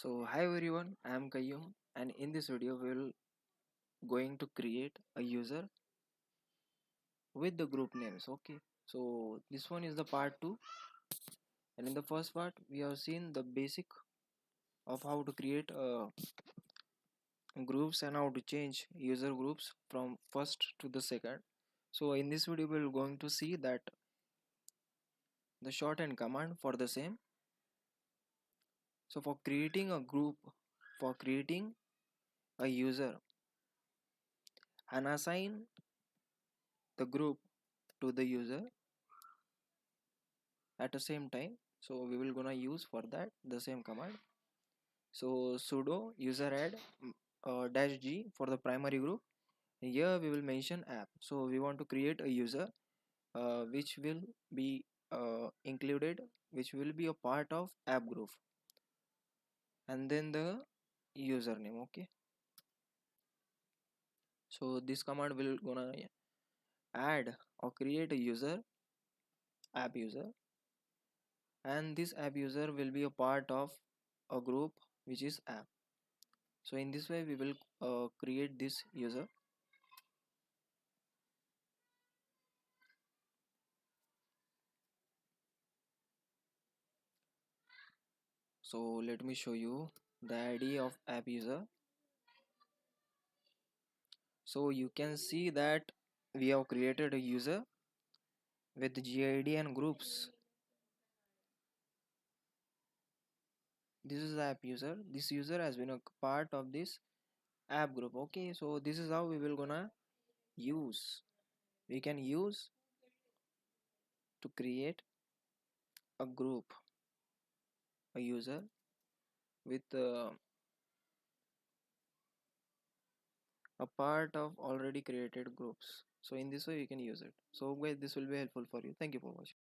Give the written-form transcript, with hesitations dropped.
So hi everyone, I am Kayyum and in this video we will going to create a user with the group names. Okay, so this one is the part 2, and in the first part we have seen the basic of how to create groups and how to change user groups from first to the second. So in this video we are going to see that the shorthand command for the same. So for creating a group, for creating a user and assign the group to the user at the same time, so we will gonna use for that the same command. So sudo user add dash g for the primary group. Here we will mention app, so we want to create a user which will be included, which will be a part of app group, and then the username. Okay, so this command will gonna add or create a user, app user, and this app user will be a part of a group which is app. So in this way we will create this user. So let me show you the ID of app user. So you can see that we have created a user with GID and groups. This is the app user. This user has been a part of this app group. Okay, so this is how we will gonna use. We can use to create a group, a user with a part of already created groups. So in this way we can use it. So guys, this will be helpful for you. Thank you for watching.